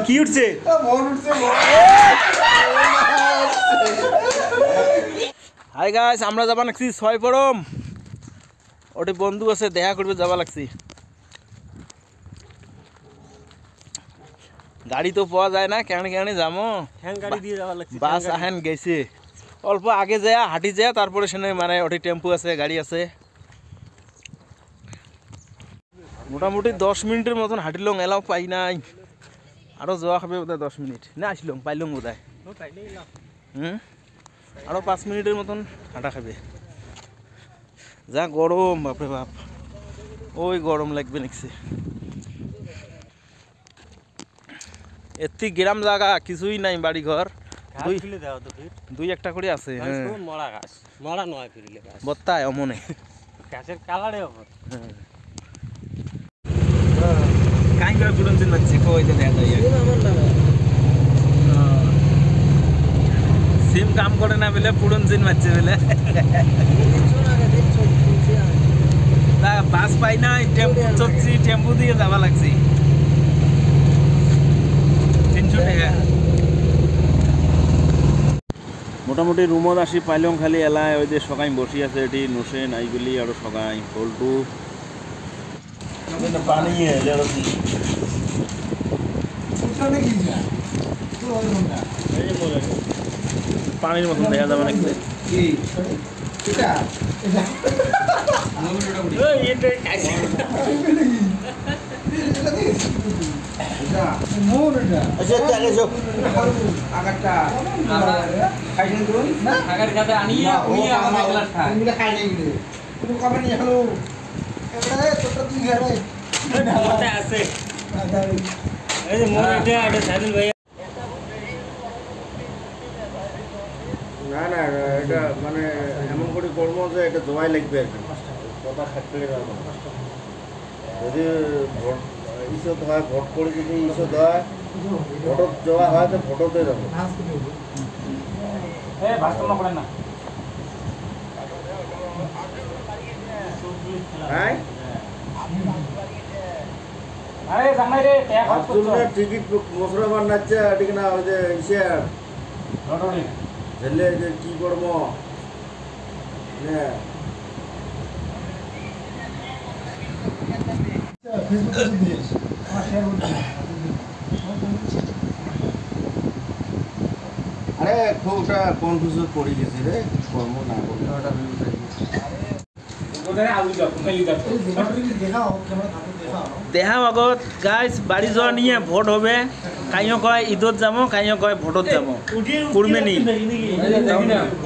কি উঠছে hi guys আমরা যাবা লাগছি ছয়পরম ওটি বন্ধু আছে দেখা করবে যাবা লাগছি গাড়ি তো পাওয়া যায় না কেন কেন যাবো গাড়ি দিয়ে যাওয়া লাগছে বাস আহেন গেছে অল্প আগে যায় হাঁটি যায় তারপরে সেখানে মানে ওটি টেম্পু আছে গাড়ি আছে মোটামুটি 10 মিনিটের মতন হাঁটিলং এলাও পাই নাই আরো যাওয়া হবে বোধহয় 10 মিনিট না আসিলং পাইলং বোধহয় আরো 5 মিনিটের মতন হাঁটা খাবে যা গরম বাপরে বাপ ওই গরম লাগবে নিচ্ছে এতি গ্রাম জায়গা কিছুই নাই বাড়ি ঘর দুই একটা করে আছে মরা গাছ মরা নয় ফিরিলে গাছ বত্তায় অমনে গাছের কালারে কাই করে পুরন দিন বাচ্চি কই দে দেখা যায় সিম কাম করে না বলে পুরন দিন বাচ্চি বলে তা বাস পাই না টেম্পু চড়ছি টেম্পু দিয়ে যাওয়া লাগছে 300 টাকা মোটামুটি রুমত আসি পাইলং খালি এলায় ওই যে সকাই বসি আছে এটি নোসেন আইগুলি আর সকাই পল্টু পানি পানির মতন দেখা যাবে নাকি না না এটা মানে এমন করে করবো যে এটা জমাই লাগবে আর কি কথা থাকতে যদি ইসত হয় ভোট করে যদি ইসত হয় ভোট জমা হয় তো ভোটতে যাবো হ্যাঁ টিকিট মুসলমান নাচছে ঠিক না ওই যে ইসে ছেলে যে কি করবো আরে খুবটা কনফিউজ পড়ে গেছে রে কর্ম না দেখা আগত গাইস বাড়ি যাওয়া নিয়ে ভোট হবে কাইও কয় ঈদত যাবো কাইও কয় ভোটত যাবো কুরমেনি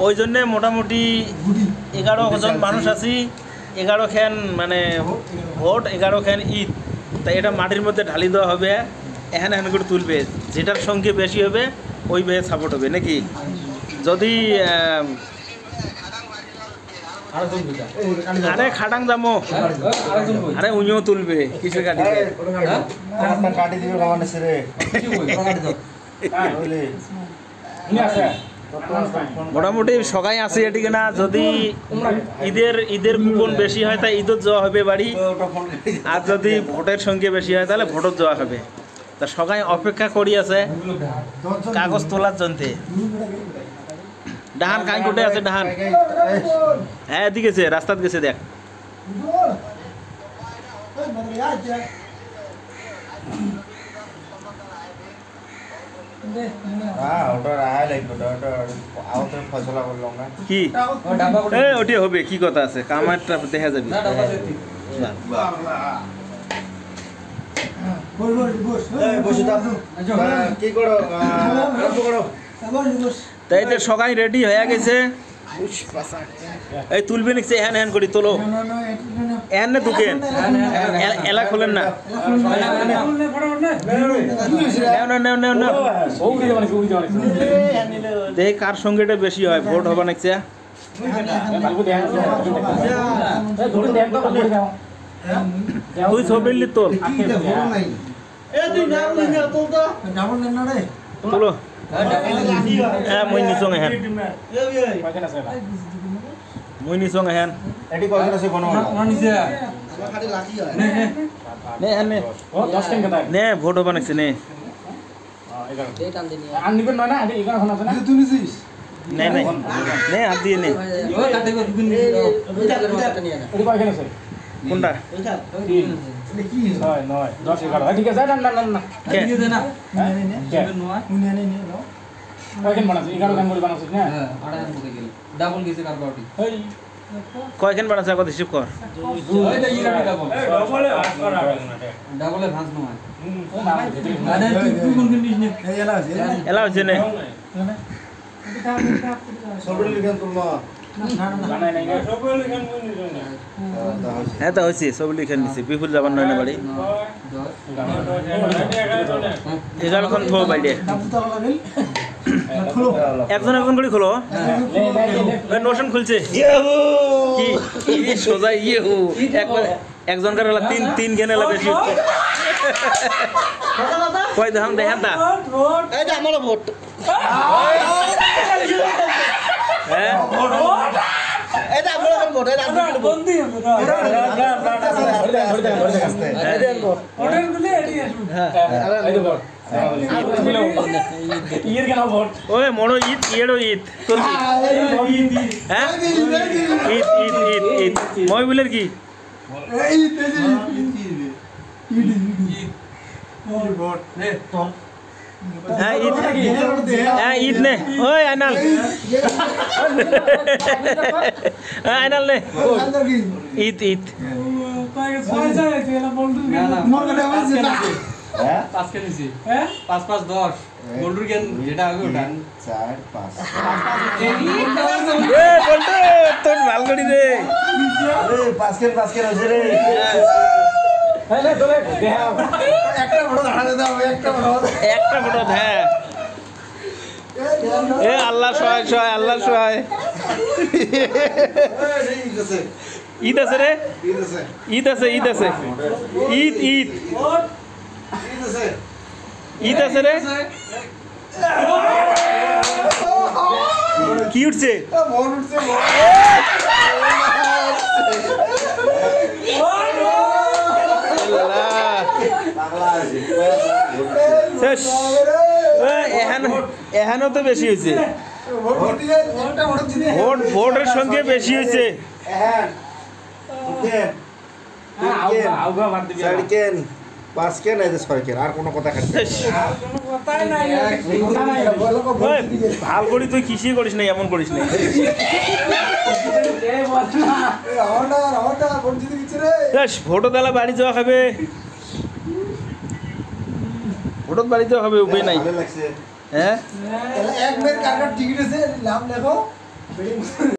ওই জন্যে মোটামুটি 11 জন মানুষ আছি 11 খান মানে ভোট 11 খান ঈদ তাই এটা মাটির মধ্যে ঢালি দেওয়া হবে এখানে এখানে করে তুলবে যেটার সংখ্যা বেশি হবে ওই বে সাপোর্ট হবে নাকি যদি আরে খাটাং যাবো আরে উনিও তুলবে কিছু কাটি দিবে মোটামুটি সবাই আছে এটিকে না যদি ঈদের কুপন বেশি হয় তাই ঈদত যাওয়া হবে বাড়ি আর যদি ভোটের সংখ্যা বেশি হয় তাহলে ভোটত যাওয়া হবে তা সবাই অপেক্ষা করি আছে কাগজ তোলার জন্য ডাহান কাই কোটে আছে ডাহান হ্যাঁ এদিকে গেছে রাস্তাত গেছে দেখ কি ওটি হবে কি কথা আছে কামারটা দেখা যাবে তাই তো সবাই রেডি হয়ে গেছে এই তুলবে নিচ্ছে হ্যান হ্যান করি তোলো এন না দুকেন এলা খোলেন না দেখ কার সঙ্গে এটা বেশি হয় ভোট হবা নাকছে তুই ছবি তোল তোলো মই নিচং হেন মই নিচং হেন এটি কয়জন আছে কোন নিছে খালি লাঠি হয় নে হেন নে ও 10 টাকা নে ভোট হবে নাকছে নে আর নিবেন নয় না এখানে এখন আছে না তুই নিছিস नहीं नहीं नहीं हाथ दिए नहीं এটা কয়খানে আছে কোনটা কি 6 9 10 11 ঠিক আছে না না না কে দিয়ে না কয়খানে বানাছিস 11 খান করে বানাছিস না হ্যাঁ আড়াই মতো গেল ডাবল গেছে কারবাটি এই কয়খান বানাছে কত হিসাব কর ওই দা ইরা ডাবল ডাবলে ভাঁজ নয় আরে তুই কোন কোন নিস নে এলা হচ্ছে না সবরে লিখান তোমরা বানাই নাই না হ্যাঁ তো হয়েছে সব লিখে নিছে বিপুল যাবার নয় না বাড়ি 11খন থো বাইরে একজন একজন করে খোলো নোশন খুলছে কি সোজা ইয়ে হো একবার একজন কার তিন তিন গেনে লাগে বেশি কই দাম দেখেন তা এই যে আমার ভোট হ্যাঁ এটা আমরা ভোট এটা বন্ধি অর্ডার গুলো এডি আসুন এই দেখো ইয়ের কেন ভোট ওই মনো ঈদ ইয়েরো ঈদ তোর কি হ্যাঁ ঈদ ঈদ ঈদ ঈদ মই বলের কি হ্যাঁ ঈদ হ্যাঁ ঈদ নে ওই আইনাল হ্যাঁ আইনাল নে ঈদ ঈদ পাঁচ কে নিছি হ্যাঁ 5 5 10 গোল্ডুর কেন যেটা হবে ওটা 4 5 এ বলতো তোর ভাল করি রে এই পাঁচকের হইছে রে এই নে তোরে দেখাও একটা বড় দাঁড়াতে দাও একটা ফটো হ্যাঁ এ আল্লাহ সহায় সহায় আল্লাহ সহায় ঈদ আছে রে ঈদ আছে ঈদ আছে ঈদ ঈদ ঈদ আছে রে কি উঠছে এখানেও তো বেশি হয়েছে ভোটের সঙ্গে বেশি হয়েছে আউগা বাদ দিবি কেন 5 কেন এই 6 কেন আর কোনো কথা খাচ্ছি ভাল করি তুই কিসি করিস না এমন করিস না ভোটও দেলা বাড়ি যাওয়া খাবে ভোটত বাড়ি যাওয়া খাবে উপায় নাই ভালো লাগছে হ্যাঁ এক মেয়ের কার্ডের টিকিট আছে নাম লেখো